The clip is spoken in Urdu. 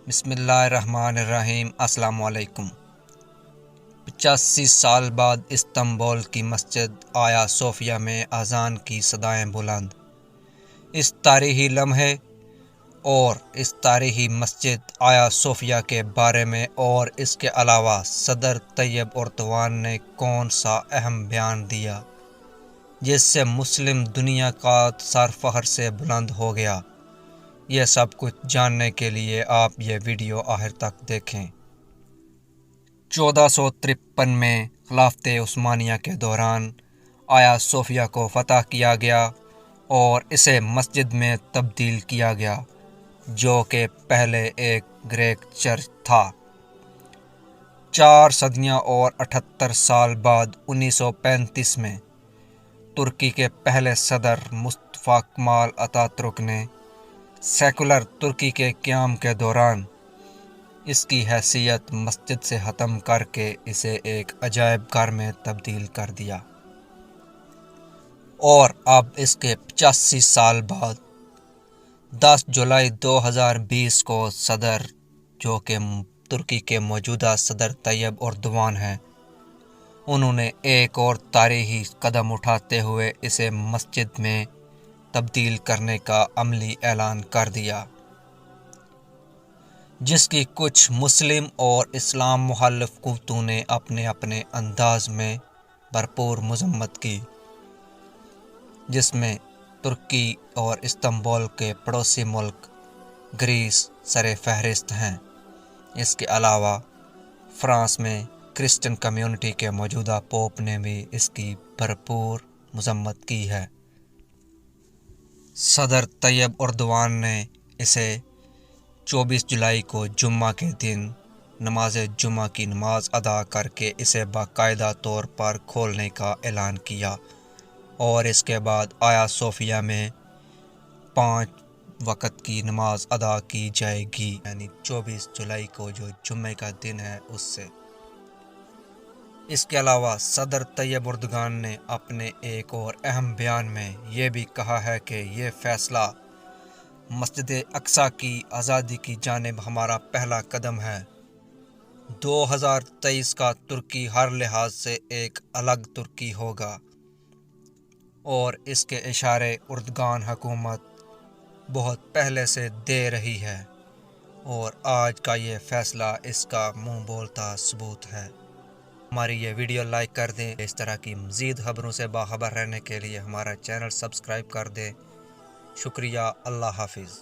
بسم اللہ الرحمن الرحیم۔ السلام علیکم۔ 85 سال بعد استنبول کی مسجد آیا صوفیہ میں اذان کی صدائیں بلند۔ اس تاریخی لمحے اور اس تاریخی مسجد آیا صوفیہ کے بارے میں اور اس کے علاوہ صدر طیب اردوان نے کون سا اہم بیان دیا جس سے مسلم دنیا کا سر فخر سے بلند ہو گیا، یہ سب کچھ جاننے کے لیے آپ یہ ویڈیو آخر تک دیکھیں۔ 1453 میں خلافت عثمانیہ کے دوران آیا صوفیہ کو فتح کیا گیا اور اسے مسجد میں تبدیل کیا گیا، جو کہ پہلے ایک گریک چرچ تھا۔ 4 صدیاں اور 78 سال بعد 1935 میں ترکی کے پہلے صدر مصطفیٰ کمال اتا ترک نے سیکولر ترکی کے قیام کے دوران اس کی حیثیت مسجد سے ختم کر کے اسے ایک عجائب گھر میں تبدیل کر دیا، اور اب اس کے 85 سال بعد 10 جولائی 2020 کو صدر، جو کہ ترکی کے موجودہ صدر طیب اردوان ہیں، انہوں نے ایک اور تاریخی قدم اٹھاتے ہوئے اسے مسجد میں تبدیل کرنے کا عملی اعلان کر دیا، جس کی کچھ مسلم اور اسلام مخالف قوتوں نے اپنے اپنے انداز میں بھرپور مذمت کی، جس میں ترکی اور استنبول کے پڑوسی ملک گریس سر فہرست ہیں۔ اس کے علاوہ فرانس میں کرسچن کمیونٹی کے موجودہ پوپ نے بھی اس کی بھرپور مذمت کی ہے۔ صدر طیب اردوان نے اسے 24 جولائی کو جمعہ کے دن نماز جمعہ کی نماز ادا کر کے اسے باقاعدہ طور پر کھولنے کا اعلان کیا، اور اس کے بعد آیا صوفیہ میں 5 وقت کی نماز ادا کی جائے گی، یعنی 24 جولائی کو جو جمعہ کا دن ہے اس سے۔ اس کے علاوہ صدر طیب اردوان نے اپنے ایک اور اہم بیان میں یہ بھی کہا ہے کہ یہ فیصلہ مسجد اقصیٰ کی آزادی کی جانب ہمارا پہلا قدم ہے۔ 2023 کا ترکی ہر لحاظ سے ایک الگ ترکی ہوگا، اور اس کے اشارے اردوغان حکومت بہت پہلے سے دے رہی ہے، اور آج کا یہ فیصلہ اس کا منہ بولتا ثبوت ہے۔ ہماری یہ ویڈیو لائک کر دیں۔ اس طرح کی مزید خبروں سے باخبر رہنے کے لیے ہمارا چینل سبسکرائب کر دیں۔ شکریہ۔ اللہ حافظ۔